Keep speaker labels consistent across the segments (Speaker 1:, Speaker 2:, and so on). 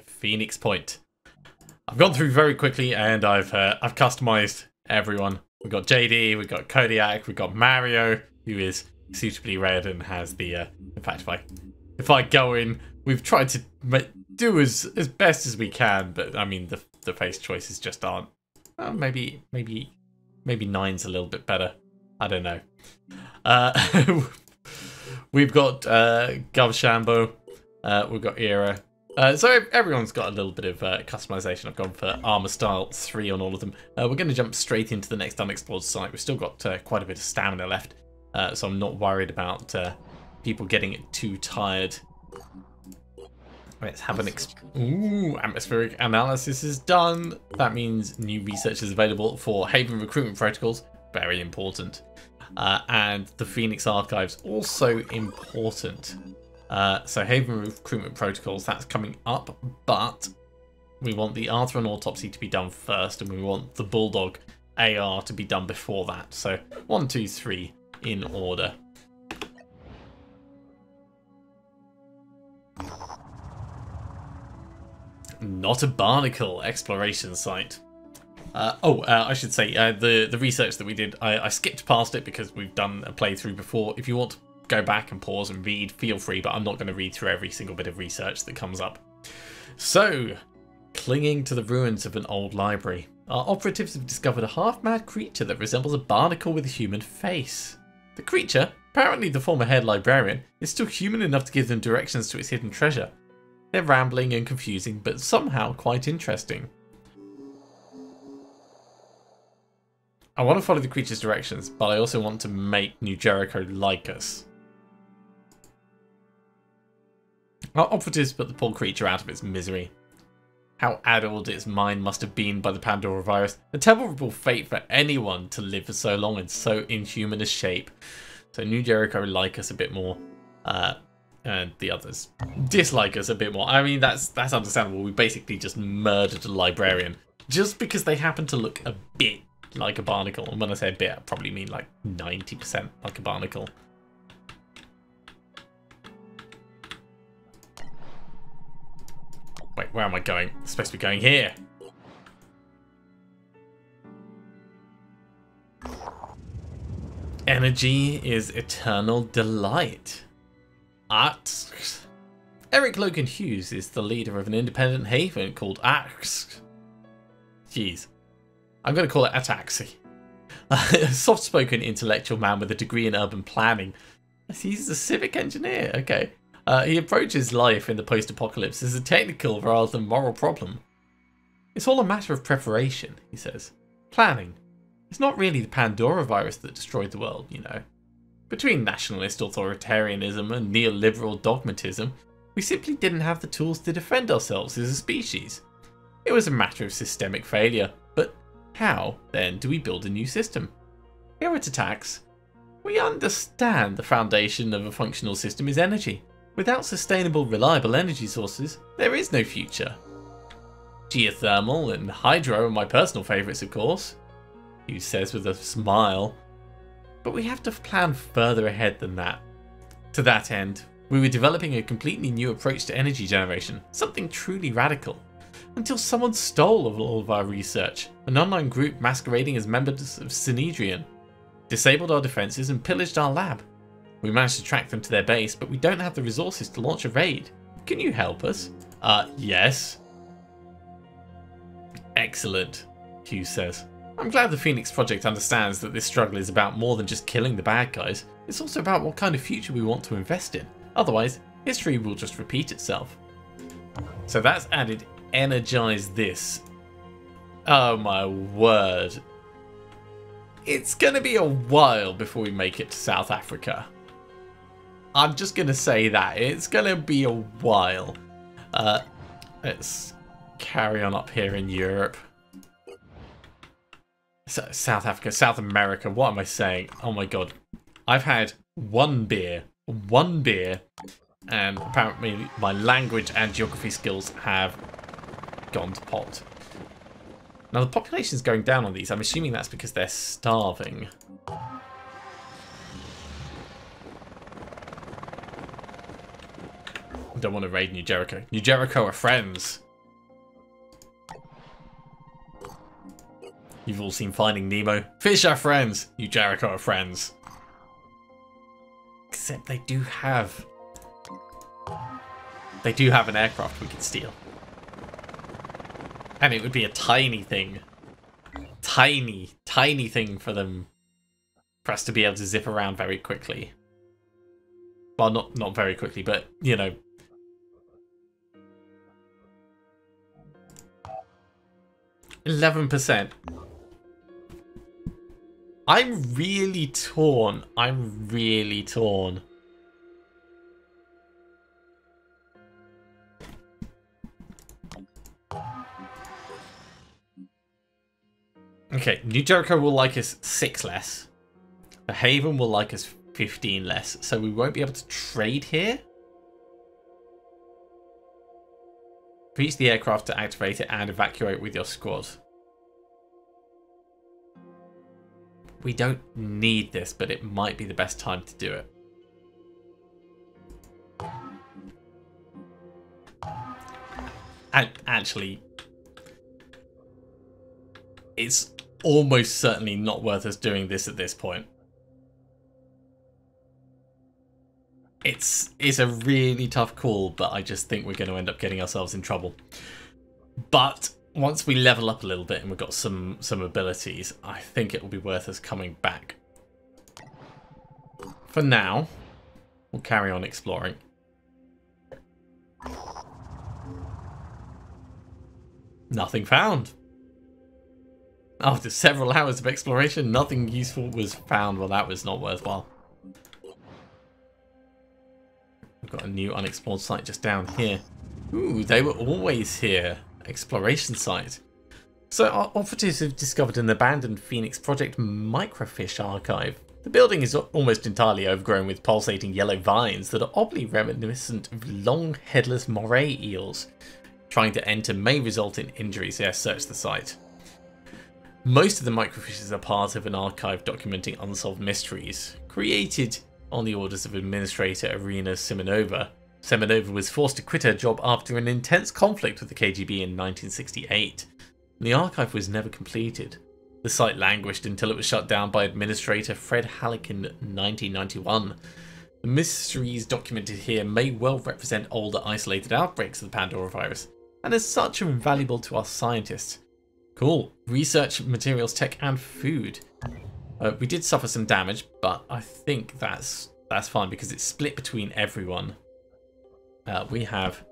Speaker 1: Phoenix Point. I've gone through very quickly and I've customized everyone. We've got JD, we've got Kodiak, we've got Mario, who is suitably red and has the. In fact, if I go in, we've tried to do as best as we can, but I mean the face choices just aren't. Maybe 9's a little bit better. I don't know. We've got Govshambo, we've got Era. So everyone's got a little bit of customization. I've gone for armor style 3 on all of them. We're going to jump straight into the next unexplored site. We've still got quite a bit of stamina left, so I'm not worried about people getting too tired. Let's have an atmospheric analysis is done. That means new research is available for Haven recruitment protocols. Very important. And the Phoenix Archives, also important. So Haven recruitment protocols, that's coming up, but we want the Arthur autopsy to be done first, and we want the Bulldog AR to be done before that. So 1, 2, 3 in order. Not a barnacle exploration site. I should say the research that we did, I skipped past it because we've done a playthrough before. If you want to go back and pause and read, feel free, but I'm not going to read through every single bit of research that comes up. So, clinging to the ruins of an old library, our operatives have discovered a half-mad creature that resembles a barnacle with a human face. The creature, apparently the former head librarian, is still human enough to give them directions to its hidden treasure. They're rambling and confusing, but somehow quite interesting. I want to follow the creature's directions, but I also want to make New Jericho like us. Our operatives put the poor creature out of its misery. How addled its mind must have been by the Pandora virus. A terrible fate for anyone to live for so long in so inhuman a shape. So New Jericho like us a bit more. And the others dislike us a bit more. I mean, that's understandable. We basically just murdered a librarian just because they happen to look a bit like a barnacle. And when I say a bit, I probably mean like 90% like a barnacle. Wait, where am I going? I'm supposed to be going here. Energy is eternal delight. Eric Logan Hughes is the leader of an independent haven called Axe. Jeez. I'm going to call it Ataxi. A soft-spoken intellectual man with a degree in urban planning. He's a civic engineer, okay. He approaches life in the post-apocalypse as a technical rather than moral problem. It's all a matter of preparation, he says. Planning. It's not really the Pandora virus that destroyed the world, you know. Between nationalist authoritarianism and neoliberal dogmatism, we simply didn't have the tools to defend ourselves as a species. It was a matter of systemic failure, but how, then, do we build a new system? Here at Atax, we understand the foundation of a functional system is energy. Without sustainable, reliable energy sources, there is no future. Geothermal and hydro are my personal favourites, of course, Hughes says with a smile. But we have to plan further ahead than that. To that end, we were developing a completely new approach to energy generation, something truly radical. Until someone stole all of our research, an online group masquerading as members of Synedrian, disabled our defences and pillaged our lab. We managed to track them to their base, but we don't have the resources to launch a raid. Can you help us? Yes. Excellent, Hughes says. I'm glad the Phoenix Project understands that this struggle is about more than just killing the bad guys. It's also about what kind of future we want to invest in. Otherwise, history will just repeat itself. So that's added energize this. Oh my word. It's going to be a while before we make it to South Africa. I'm just going to say that. It's going to be a while. Let's carry on up here in Europe. South Africa, South America, what am I saying? Oh my god. I've had one beer, and apparently my language and geography skills have gone to pot. Now the population's going down on these. I'm assuming that's because they're starving. don't want to raid New Jericho. New Jericho are friends. You've all seen Finding Nemo. Fish are friends. New Jericho are friends. Except they do have an aircraft we could steal. And it would be a tiny thing. Tiny, tiny thing for us to be able to zip around very quickly. Well, not very quickly, but, you know. %. I'm really torn. I'm really torn. Okay, New Jericho will like us 6 less. The Haven will like us 15 less, so we won't be able to trade here. Reach the aircraft to activate it and evacuate with your squad. We don't need this, but it might be the best time to do it. And actually, it's almost certainly not worth us doing this at this point. It's a really tough call, but I just think we're going to end up getting ourselves in trouble. But once we level up a little bit and we've got some abilities, I think it will be worth us coming back. For now, we'll carry on exploring. Nothing found. After several hours of exploration, nothing useful was found. Well, that was not worthwhile. We've got a new unexplored site just down here. Ooh, they were always here. Exploration site. So our operatives have discovered an abandoned Phoenix Project microfish archive. The building is almost entirely overgrown with pulsating yellow vines that are oddly reminiscent of long headless moray eels. Trying to enter may result in injuries. Yes, search the site. Most of the microfishes are part of an archive documenting unsolved mysteries, created on the orders of Administrator Irina Simonova. Simonova was forced to quit her job after an intense conflict with the KGB in 1968. The archive was never completed. The site languished until it was shut down by Administrator Fred Halleck in 1991. The mysteries documented here may well represent older isolated outbreaks of the Pandora virus, and as such are invaluable to our scientists. Cool. Research, materials, tech, and food. We did suffer some damage, but I think that's fine because it's split between everyone. We have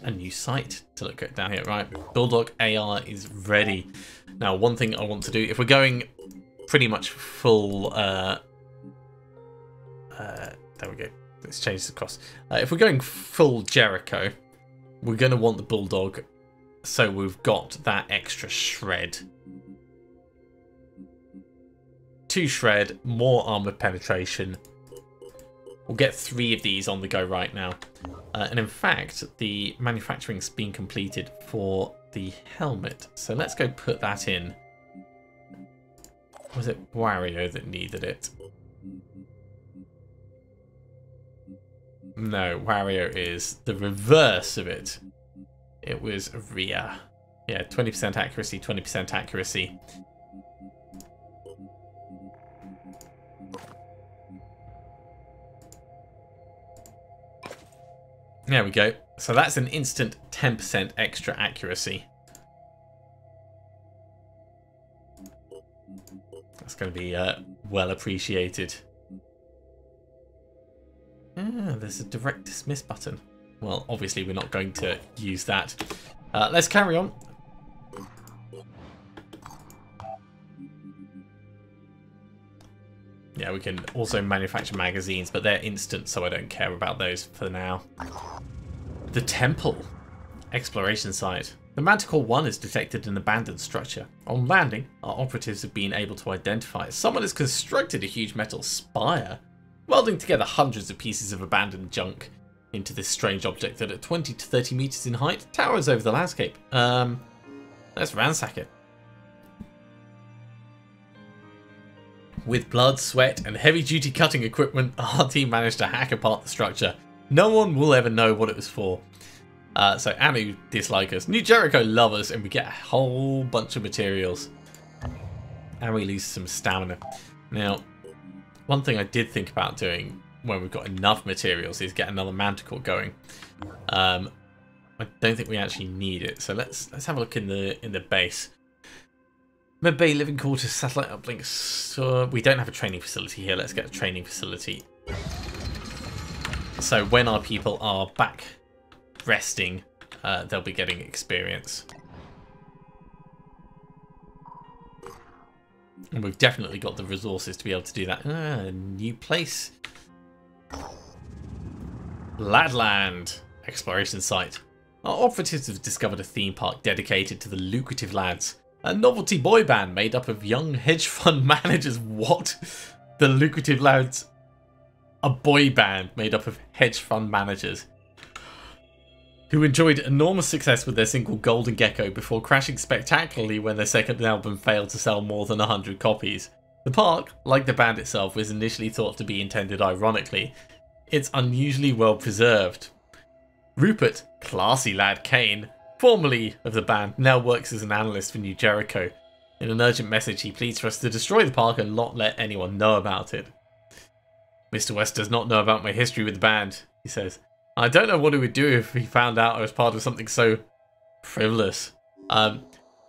Speaker 1: a new site to look at down here. Right, Bulldog AR is ready. Now, one thing I want to do, if we're going pretty much full... there we go. Let's change the cost. If we're going full Jericho, we're going to want the Bulldog, so we've got that extra shred. 2 shred, more armoured penetration. We'll get 3 of these on the go right now. And in fact, the manufacturing's been completed for the helmet. So let's go put that in. Was it Wario that needed it? No, Wario is the reverse of it. It was Rhea. Yeah, 20% accuracy, 20% accuracy. There we go. So that's an instant 10% extra accuracy. That's going to be well appreciated. There's a direct dismiss button. Well, obviously we're not going to use that. Let's carry on. Yeah, we can also manufacture magazines, but they're instant, so I don't care about those for now. The Temple. Exploration site. The Manticore 1 has detected an abandoned structure. On landing, our operatives have been able to identify someone has constructed a huge metal spire, welding together hundreds of pieces of abandoned junk into this strange object that at 20 to 30 meters in height towers over the landscape. Let's ransack it. With blood, sweat, and heavy-duty cutting equipment, our team managed to hack apart the structure. No one will ever know what it was for. So Anu dislike us. New Jericho love us, and we get a whole bunch of materials. And we lose some stamina. Now, one thing I did think about doing when we've got enough materials is get another manticore going. I don't think we actually need it, so let's have a look in the base. Med Bay living quarters, satellite uplinks. So we don't have a training facility here. Let's get a training facility. So when our people are back resting, they'll be getting experience. And we've definitely got the resources to be able to do that. New place. Ladland exploration site. Our operatives have discovered a theme park dedicated to the lucrative lads. A novelty boy band made up of young hedge fund managers. What? The lucrative lads? A boy band made up of hedge fund managers who enjoyed enormous success with their single Golden Gecko before crashing spectacularly when their second album failed to sell more than 100 copies. The park, like the band itself, was initially thought to be intended ironically. It's unusually well preserved. Rupert, classy lad Kane, formerly of the band, now works as an analyst for New Jericho. In an urgent message, he pleads for us to destroy the park and not let anyone know about it. Mr. West does not know about my history with the band, he says. I don't know what he would do if he found out I was part of something so frivolous.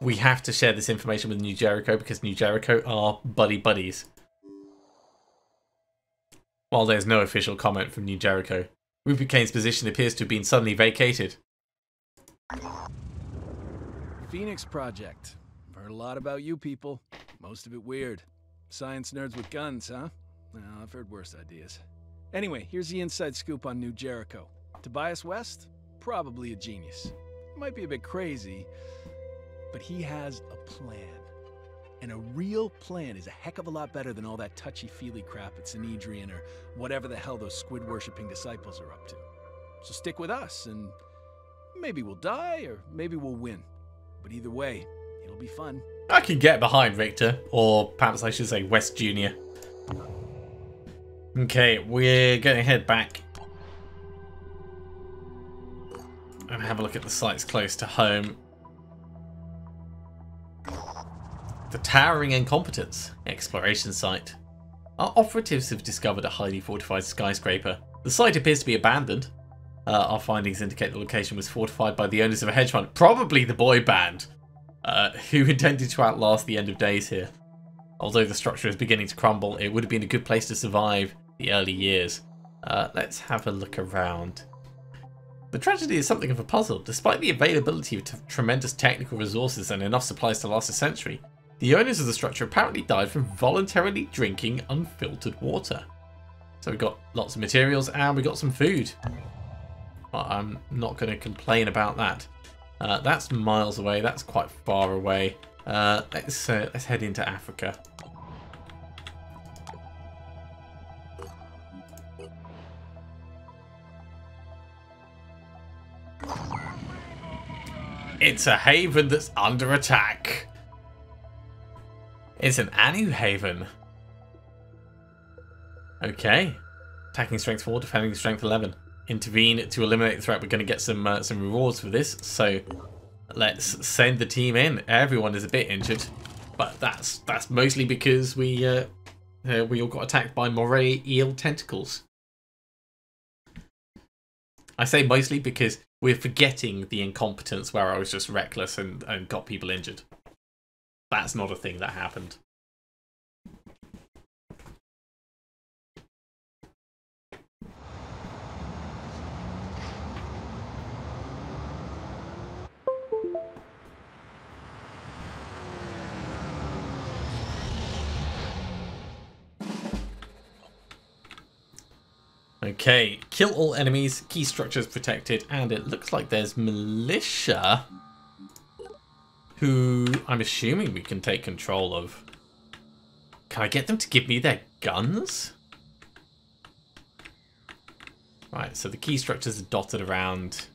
Speaker 1: We have to share this information with New Jericho because New Jericho are buddies. While there's no official comment from New Jericho, Rupert Kane's position appears to have been suddenly vacated.
Speaker 2: Phoenix Project. I've heard a lot about you people. Most of it weird. Science nerds with guns, huh? Well, I've heard worse ideas. Anyway, here's the inside scoop on New Jericho. Tobias West? Probably a genius. Might be a bit crazy, but he has a plan. And a real plan is a heck of a lot better than all that touchy-feely crap at Sanhedrin or whatever the hell those squid-worshipping disciples are up to. So stick with us, and maybe we'll die, or maybe we'll win. But either way, it'll be fun.
Speaker 1: I can get behind Victor, or perhaps I should say West Jr. Okay, we're going to head back and have a look at the sites close to home. The Towering Incompetence exploration site. Our operatives have discovered a highly fortified skyscraper. The site appears to be abandoned. Our findings indicate the location was fortified by the owners of a hedge fund, probably the boy band, who intended to outlast the end of days here. Although the structure is beginning to crumble, it would have been a good place to survive the early years. Let's have a look around. The tragedy is something of a puzzle. Despite the availability of tremendous technical resources and enough supplies to last a century, the owners of the structure apparently died from voluntarily drinking unfiltered water. So we've got lots of materials and we got some food. But I'm not going to complain about that. That's miles away. That's quite far away. Let's head into Africa. It's a haven that's under attack. It's an Anu haven. Okay. Attacking strength 4, defending strength 11. Intervene to eliminate the threat. We're going to get some rewards for this. So let's send the team in. Everyone is a bit injured, but that's mostly because we all got attacked by moray eel tentacles. I say mostly because we're forgetting the incompetence where I was just reckless and got people injured. That's not a thing that happened. Okay, kill all enemies, key structures protected, and it looks like there's militia who I'm assuming we can take control of. Can I get them to give me their guns? Right, so the key structures are dotted around.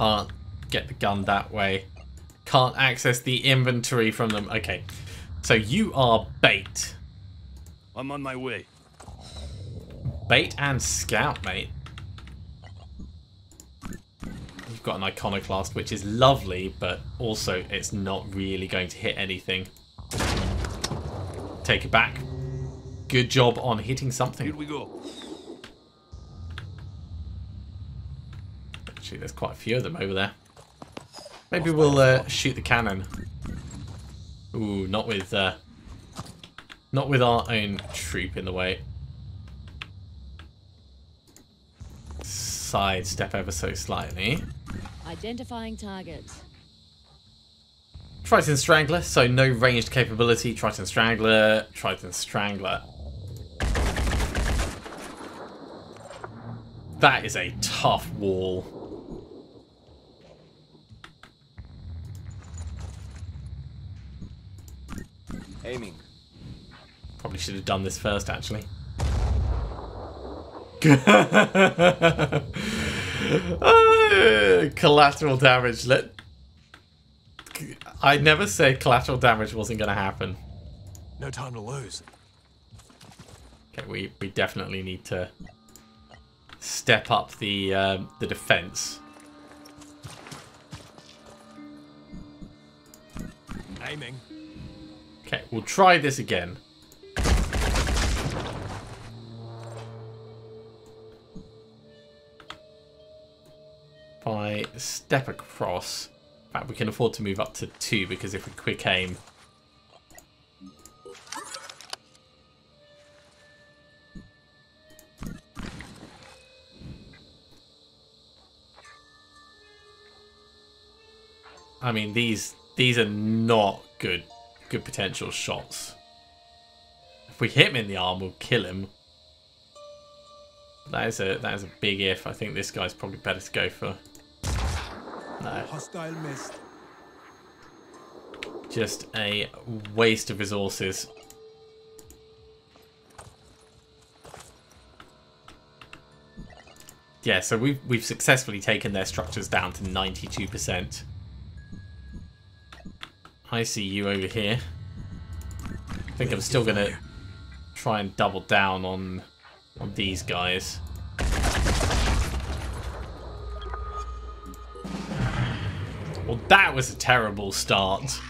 Speaker 1: Can't get the gun that way. Can't access the inventory from them. Okay, so you are bait.
Speaker 3: I'm on my way.
Speaker 1: Bait and scout, mate. You've got an iconoclast, which is lovely, but also it's not really going to hit anything. Take it back. Good job on hitting something.
Speaker 3: Here we go.
Speaker 1: Actually, there's quite a few of them over there. Maybe we'll shoot the cannon. Ooh, not with our own troop in the way. Sidestep ever so slightly.
Speaker 4: Identifying targets.
Speaker 1: Triton Strangler, so no ranged capability. Triton Strangler, Triton Strangler. That is a tough wall.
Speaker 3: Aiming.
Speaker 1: Probably should have done this first, actually. Collateral damage. I never said collateral damage wasn't going to happen.
Speaker 3: No time to lose.
Speaker 1: Okay, we definitely need to step up the defense.
Speaker 3: Aiming.
Speaker 1: Okay, we'll try this again. If I step across, in fact, we can afford to move up to 2 because if we quick aim, I mean these are not good potential shots. If we hit him in the arm, we'll kill him. That is a big if. I think this guy's probably better to go for. No.
Speaker 3: Hostile missed.
Speaker 1: Just a waste of resources. Yeah, so we've successfully taken their structures down to 92%. I see you over here. I think I'm still gonna try and double down on these guys. Well, that was a terrible start.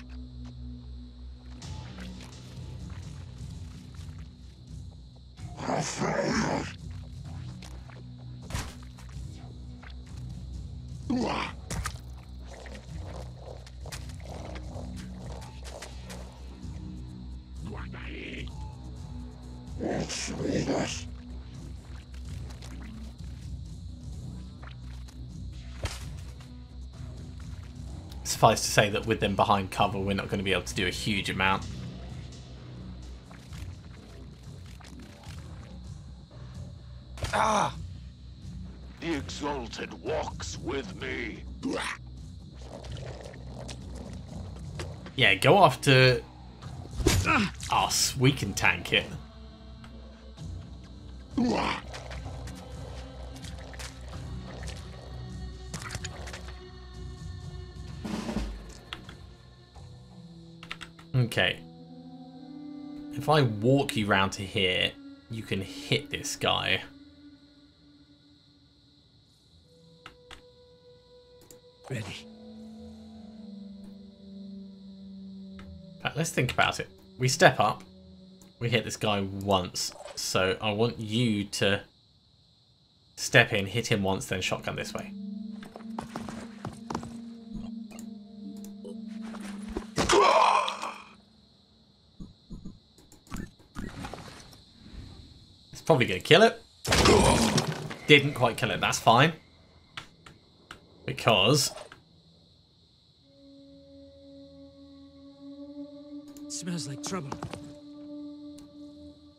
Speaker 1: Suffice to say that with them behind cover, we're not going to be able to do a huge amount.
Speaker 5: Ah! The Exalted walks with me.
Speaker 1: Yeah, go after us. We can tank it. Okay. If I walk you round to here, you can hit this guy.
Speaker 3: Ready.
Speaker 1: In fact, let's think about it. We step up. We hit this guy once. So I want you to step in, hit him once, then shotgun this way. It's probably going to kill it. Didn't quite kill it. That's fine. Because
Speaker 3: Smells like trouble.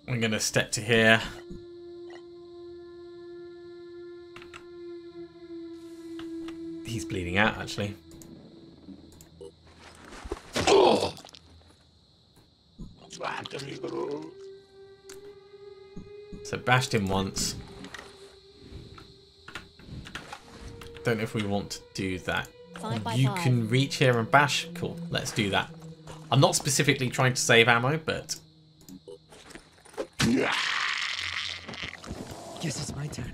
Speaker 1: I'm going to step to here. He's bleeding out, actually. So bashed him once. Don't know if we want to do that.
Speaker 4: 5 by
Speaker 1: You
Speaker 4: 5.
Speaker 1: can reach here and bash. Cool, let's do that. I'm not specifically trying to save ammo, but...
Speaker 3: Guess it's my turn.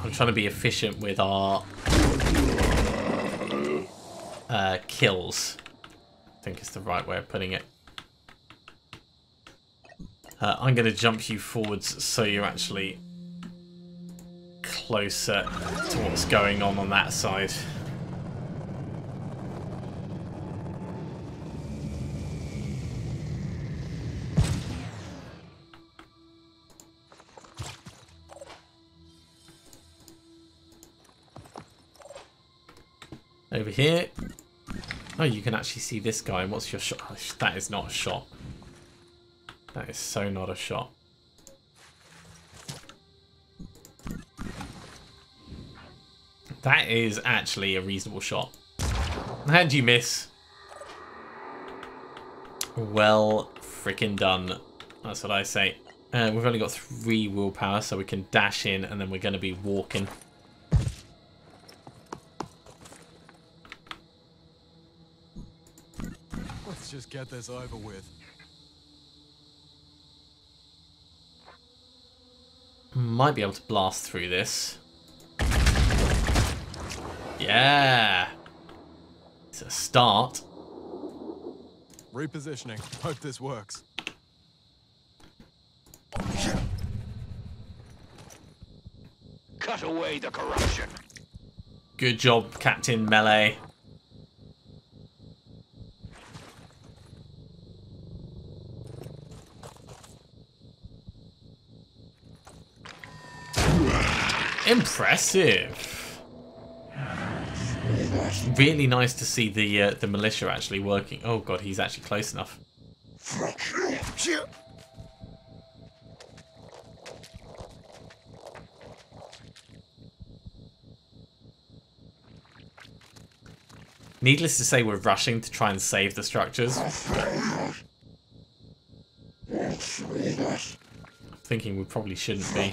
Speaker 1: I'm trying to be efficient with our kills. I think it's the right way of putting it. I'm going to jump you forwards so you're actually closer to what's going on that side. Over here. Oh, you can actually see this guy. What's your shot? Oh, that is not a shot. That is so not a shot. That is actually a reasonable shot. How'd you miss? Well freaking done. That's what I say. We've only got 3 willpower, so we can dash in and then we're going to be walking.
Speaker 3: Let's just get this over with.
Speaker 1: Might be able to blast through this. Yeah! It's a start.
Speaker 3: Repositioning. Hope this works.
Speaker 5: Cut away the corruption.
Speaker 1: Good job, Captain Melee. Impressive. Really nice to see the militia actually working. Oh god, he's actually close enough. Needless to say, we're rushing to try and save the structures. Thinking we probably shouldn't be.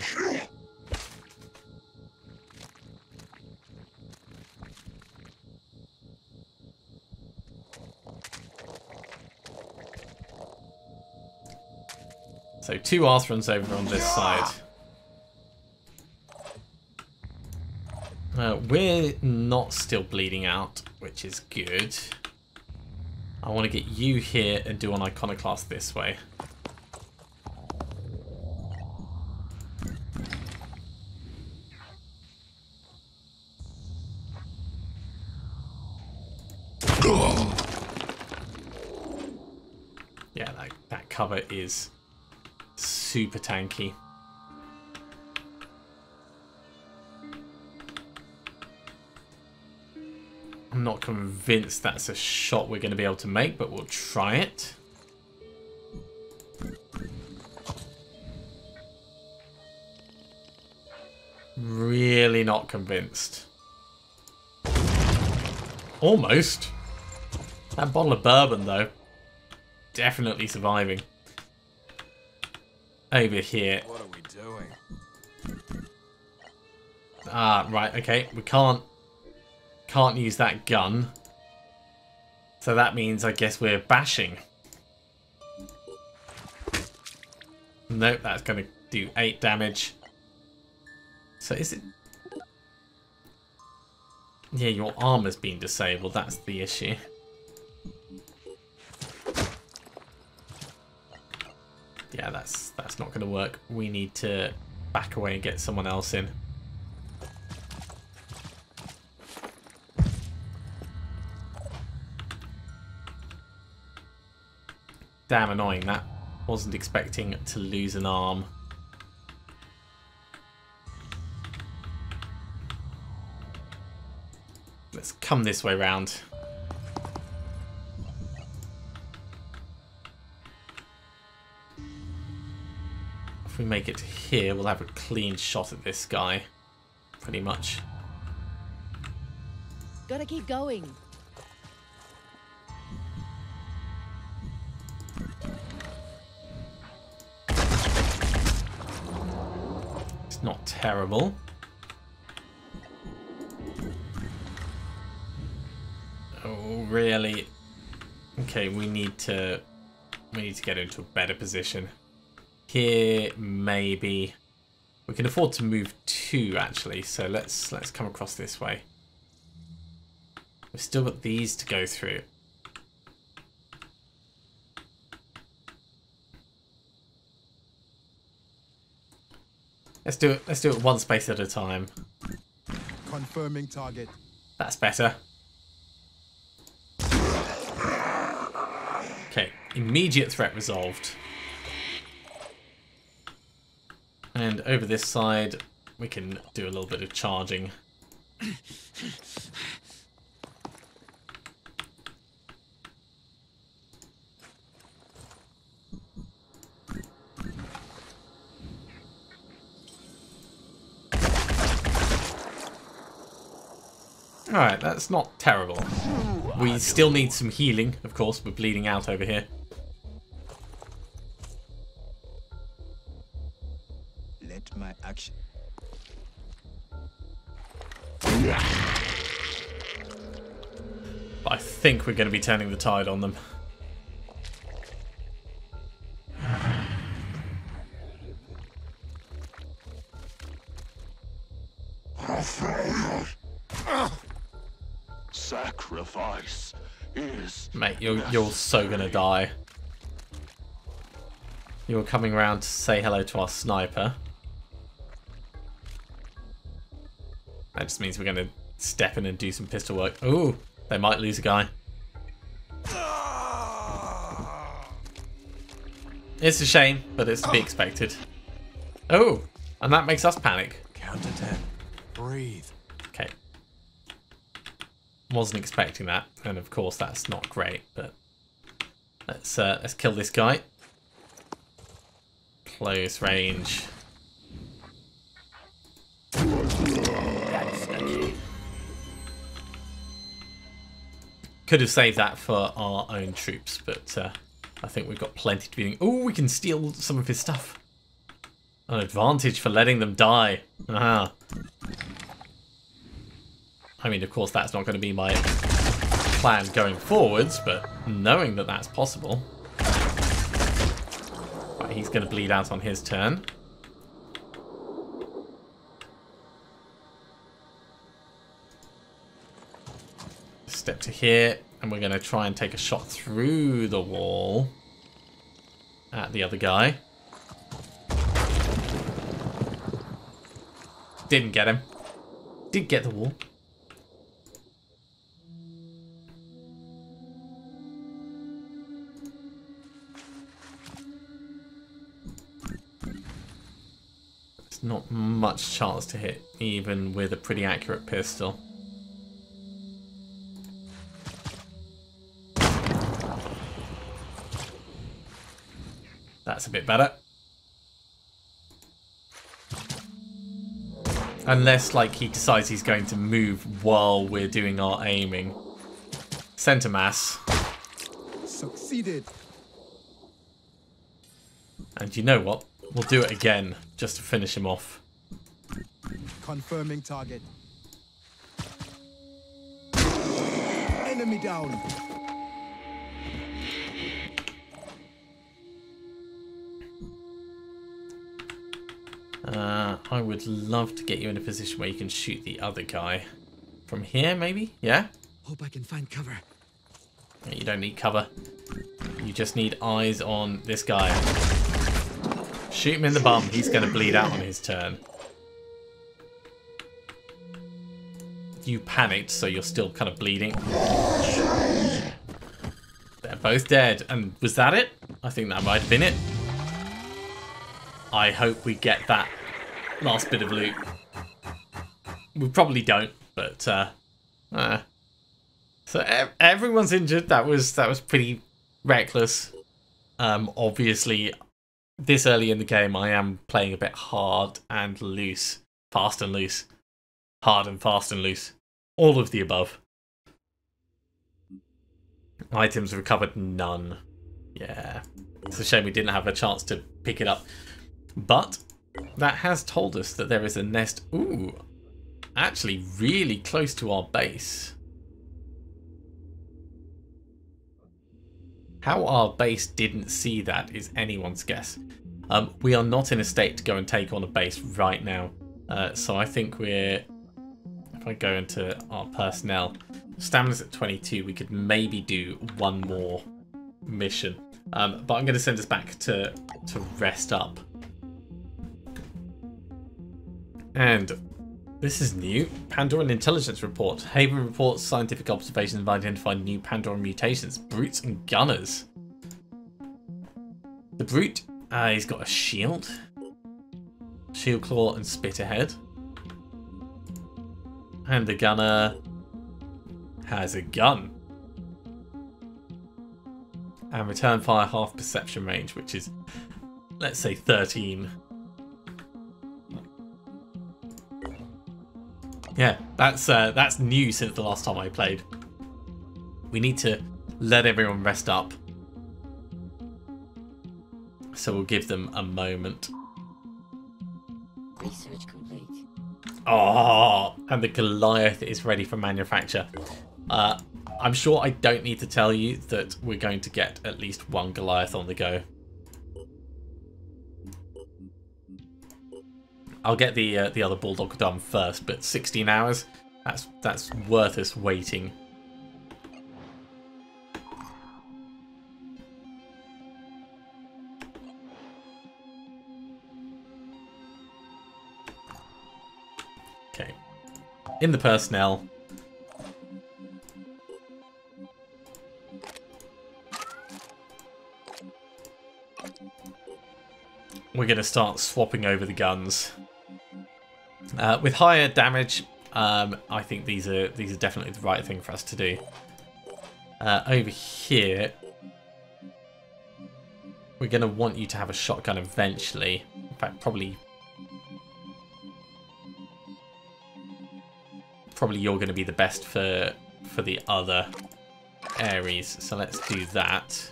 Speaker 1: So 2 Arthrons over on this side. We're not still bleeding out, which is good. I want to get you here and do an Iconoclast this way. Yeah, that cover is super tanky. I'm not convinced that's a shot we're going to be able to make, but we'll try it. Really not convinced. Almost. That bottle of bourbon, though, definitely surviving. Over here.
Speaker 3: What are we doing?
Speaker 1: Ah, right, okay. We can't use that gun. So that means, I guess, we're bashing. Nope, that's going to do 8 damage. So is it... Yeah, your armor's been disabled. That's the issue. Yeah, that's not going to work. We need to back away and get someone else in. Damn annoying that. Wasn't expecting to lose an arm. Let's come this way round. If we make it to here, we'll have a clean shot at this guy. Pretty much.
Speaker 4: Gotta keep going.
Speaker 1: It's not terrible. Oh, really? Okay, we need to get into a better position. Here, maybe. We can afford to move 2 actually, so let's come across this way. We've still got these to go through. Let's do it one space at a time.
Speaker 3: Confirming target.
Speaker 1: That's better. Okay, immediate threat resolved. And over this side, we can do a little bit of charging. Alright, that's not terrible. We still need some healing, of course. We're bleeding out over here.
Speaker 3: Let my action.
Speaker 1: But I think we're going to be turning the tide on them.
Speaker 5: Sacrifice is...
Speaker 1: Mate, you're so gonna die. You were coming around to say hello to our sniper. That just means we're gonna step in and do some pistol work. Ooh, they might lose a guy. It's a shame, but it's to be expected. Oh, and that makes us panic.
Speaker 3: Count to 10. Breathe.
Speaker 1: Okay. Wasn't expecting that, and of course that's not great, but let's kill this guy. Close range. Could have saved that for our own troops, but I think we've got plenty to be doing. Oh, we can steal some of his stuff. An advantage for letting them die. Ah. I mean, of course, that's not going to be my plan going forwards, but knowing that that's possible. Right, he's going to bleed out on his turn. Step to here, and we're going to try and take a shot through the wall at the other guy. Didn't get him. Did get the wall. There's not much chance to hit, even with a pretty accurate pistol. That's a bit better. Unless, like, he decides he's going to move while we're doing our aiming. Center mass.
Speaker 3: Succeeded.
Speaker 1: And you know what? We'll do it again, just to finish him off.
Speaker 3: Confirming target. Enemy down.
Speaker 1: I would love to get you in a position where you can shoot the other guy. From here, maybe? Yeah?
Speaker 3: Hope I can find cover.
Speaker 1: You don't need cover. You just need eyes on this guy. Shoot him in the bum. He's going to bleed out on his turn. You panicked, so you're still kind of bleeding. They're both dead. And was that it? I think that might have been it. I hope we get that last bit of loot. We probably don't, but so everyone's injured. That was pretty reckless. Obviously, this early in the game, I am playing a bit hard and loose, fast and loose, hard and fast and loose, all of the above. Items recovered, none. Yeah, it's a shame we didn't have a chance to pick it up. But that has told us that there is a nest, ooh, actually really close to our base. How our base didn't see that is anyone's guess. We are not in a state to go and take on a base right now. So I think we're... If I go into our personnel, stamina's at 22, we could maybe do one more mission. But I'm going to send us back to rest up. And this is new. Pandoran intelligence report. Haven reports scientific observations have identified new Pandoran mutations. Brutes and gunners. The brute, he's got a shield. Shield claw and spit ahead. And the gunner has a gun. And return fire half perception range, which is, let's say, 13. Yeah, that's new since the last time I played. We need to let everyone rest up. So we'll give them a moment.
Speaker 4: Research complete.
Speaker 1: Oh, and the Goliath is ready for manufacture. I'm sure I don't need to tell you that we're going to get at least one Goliath on the go. I'll get the other Bulldog done first, but 16 hours, that's worth us waiting. Okay, in the personnel. We're going to start swapping over the guns. With higher damage, I think these are definitely the right thing for us to do. Over here, we're going to want you to have a shotgun eventually. In fact, probably you're going to be the best for the other Ares. So let's do that.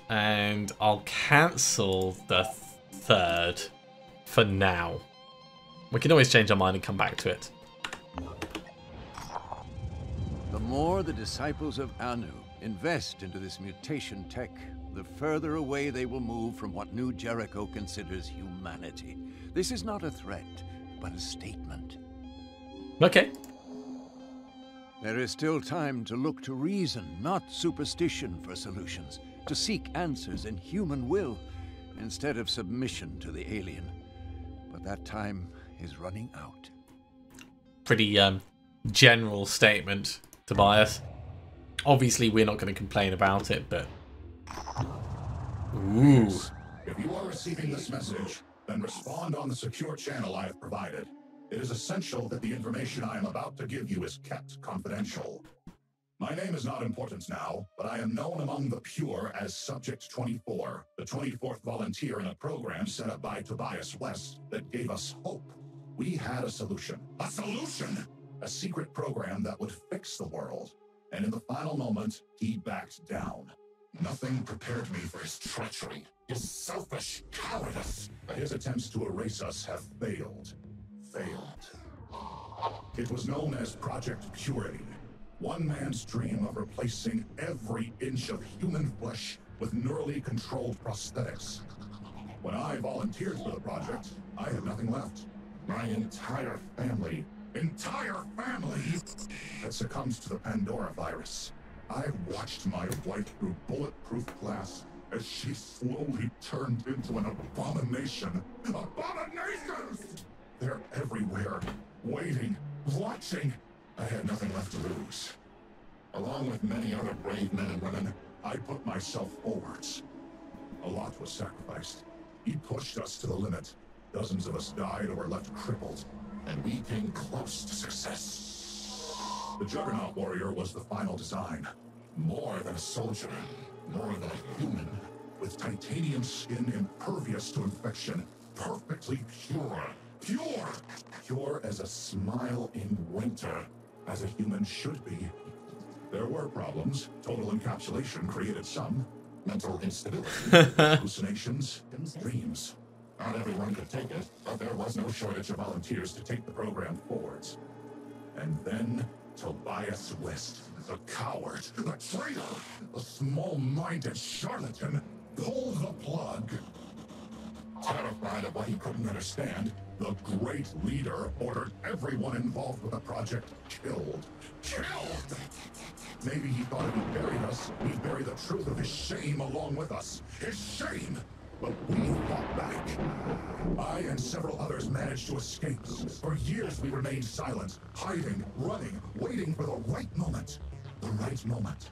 Speaker 1: And I'll cancel the third for now. We can always change our mind and come back to it.
Speaker 6: The more the disciples of Anu invest into this mutation tech, the further away they will move from what New Jericho considers humanity. This is not a threat, but a statement.
Speaker 1: Okay.
Speaker 6: There is still time to look to reason, not superstition, for solutions. To seek answers in human will, instead of submission to the alien. But that time is running out.
Speaker 1: Pretty general statement, Tobias. Obviously, we're not going to complain about it, but... Ooh.
Speaker 7: If you are receiving this message, then respond on the secure channel I have provided. It is essential that the information I am about to give you is kept confidential. My name is not important now, but I am known among the pure as Subject 24, the 24th volunteer in a program set up by Tobias West that gave us hope. We had a solution. A solution! A secret program that would fix the world. And in the final moment, he backed down. Nothing prepared me for his treachery, his selfish cowardice. But his attempts to erase us have failed. It was known as Project Purity. One man's dream of replacing every inch of human flesh with neurally controlled prosthetics. When I volunteered for the project, I had nothing left. My entire family had succumbed to the Pandora virus. I watched my wife through bulletproof glass as she slowly turned into an abomination. Abominations! They're everywhere, waiting, watching. I had nothing left to lose. Along with many other brave men and women, I put myself forwards. A lot was sacrificed. He pushed us to the limit. Dozens of us died or were left crippled, and we came close to success. The Juggernaut Warrior was the final design. More than a soldier, more than a human, with titanium skin impervious to infection, perfectly pure. Pure as a smile in winter, as a human should be. There were problems. Total encapsulation created some. Mental instability, hallucinations, dreams. Not everyone could take it, but there was no shortage of volunteers to take the program forwards. And then Tobias West, the coward, the traitor, the small-minded charlatan, pulled the plug. Terrified of what he couldn't understand, the great leader ordered everyone involved with the project killed. Killed! Maybe he thought if he buried us, he'd bury the truth of his shame along with us. His shame! But we fought back. I and several others managed to escape. For years we remained silent, hiding, running, waiting for the right moment. The right moment.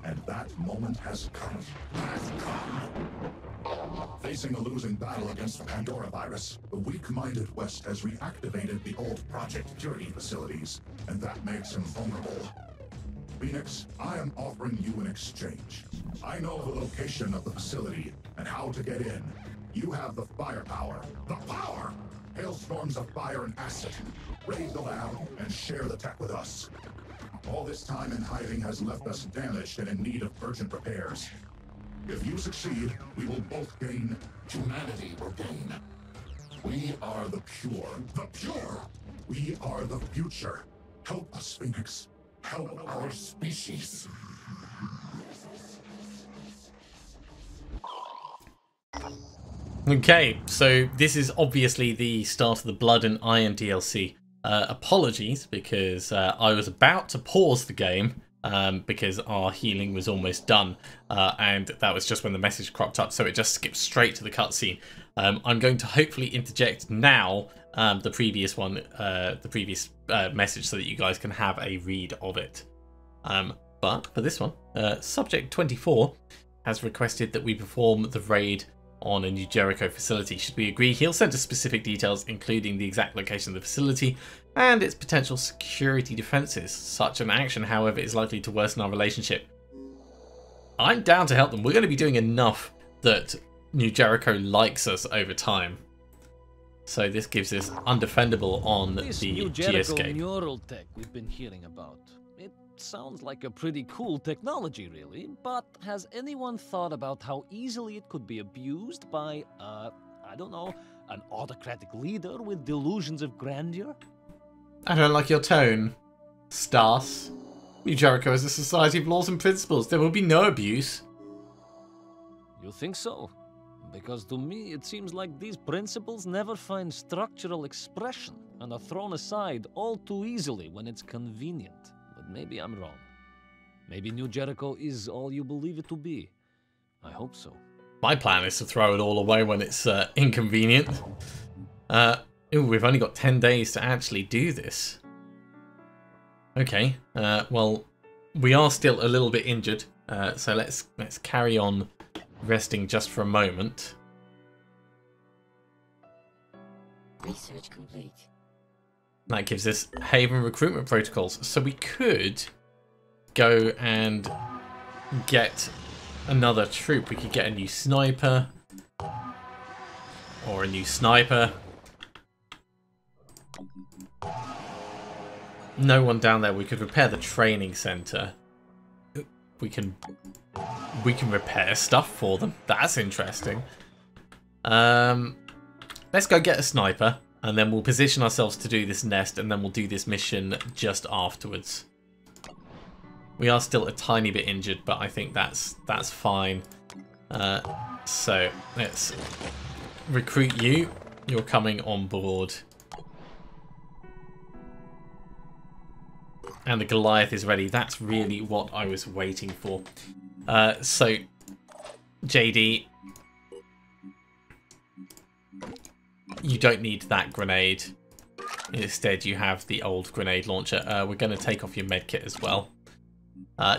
Speaker 7: And that moment has come. Has come! Facing a losing battle against the Pandora virus, the weak-minded West has reactivated the old Project Purity facilities, and that makes him vulnerable. Phoenix, I am offering you an exchange. I know the location of the facility and how to get in. You have the firepower. The power! Hailstorms of fire and acid. Raid the lab and share the tech with us. All this time in hiding has left us damaged and in need of urgent repairs. If you succeed, we will both gain. Humanity will gain. We are the pure. The pure! We are the future. Help us, Phoenix. Help our species.
Speaker 1: Okay, so this is obviously the start of the Blood and Iron DLC. Apologies, because I was about to pause the game because our healing was almost done, and that was just when the message cropped up, so it just skipped straight to the cutscene. I'm going to hopefully interject now the previous message so that you guys can have a read of it. But for this one, Subject 24 has requested that we perform the raid on a New Jericho facility. Should we agree, he'll send us specific details, including the exact location of the facility and its potential security defenses. Such an action, however, is likely to worsen our relationship. I'm down to help them. We're going to be doing enough that New Jericho likes us over time. So this gives us undefendable on
Speaker 8: This
Speaker 1: the
Speaker 8: New Jericho
Speaker 1: geoscape.
Speaker 8: neural tech we've been hearing about. It sounds like a pretty cool technology, really, but has anyone thought about how easily it could be abused by, I don't know, an autocratic leader with delusions of grandeur?
Speaker 1: I don't like your tone, Stas. New Jericho is a society of laws and principles. There will be no abuse.
Speaker 8: You think so? Because to me, it seems like these principles never find structural expression and are thrown aside all too easily when it's convenient. But maybe I'm wrong. Maybe New Jericho is all you believe it to be. I hope so.
Speaker 1: My plan is to throw it all away when it's inconvenient. Ooh, we've only got 10 days to actually do this. Okay, well, we are still a little bit injured, so let's carry on resting just for a moment.
Speaker 4: Research complete.
Speaker 1: That gives us Haven recruitment protocols, so we could go and get another troop. We could get a new sniper or a new sniper. No one down there. We could repair the training center. We can repair stuff for them. That's interesting. Let's go get a sniper, and then we'll position ourselves to do this nest, and then we'll do this mission just afterwards. We are still a tiny bit injured, but I think that's fine. So let's recruit you. You're coming on board. And the Goliath is ready. That's really what I was waiting for. So, JD, you don't need that grenade. Instead, you have the old grenade launcher. We're going to take off your medkit as well.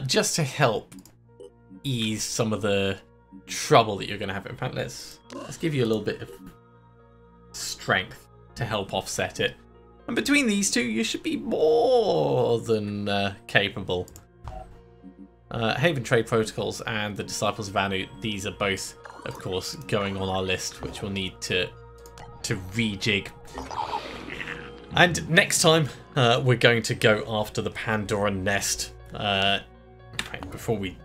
Speaker 1: Just to help ease some of the trouble that you're going to have. In fact, let's give you a little bit of strength to help offset it. And between these two, you should be more than capable. Haven Trade Protocols and the Disciples of Anu, these are both, of course, going on our list, which we'll need to rejig. And next time, we're going to go after the Pandora Nest. Before we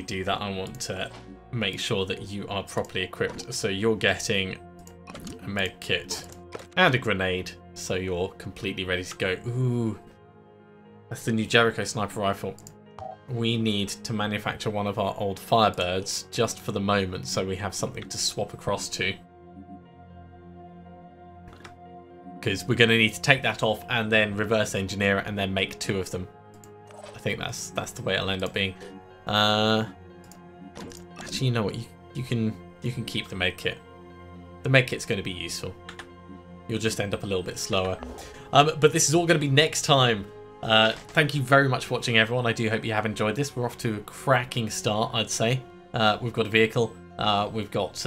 Speaker 1: do that, I want to make sure that you are properly equipped. So you're getting a med kit and a grenade. So you're completely ready to go. Ooh. That's the new Jericho sniper rifle. We need to manufacture one of our old Firebirds just for the moment so we have something to swap across to. Because we're going to need to take that off and then reverse engineer it and then make 2 of them. I think that's the way it'll end up being. Actually, you know what? You can keep the medkit. The medkit's going to be useful. You'll just end up a little bit slower. But this is all going to be next time. Thank you very much for watching, everyone. I do hope you have enjoyed this. We're off to a cracking start, I'd say. We've got a vehicle. We've got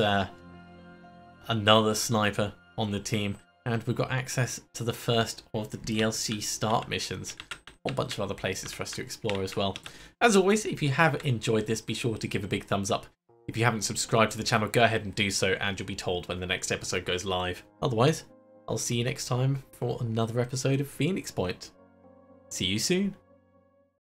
Speaker 1: another sniper on the team. And we've got access to the first of the DLC start missions. A whole bunch of other places for us to explore as well. As always, if you have enjoyed this, be sure to give a big thumbs up. If you haven't subscribed to the channel, go ahead and do so, and you'll be told when the next episode goes live. Otherwise, I'll see you next time for another episode of Phoenix Point. See you soon.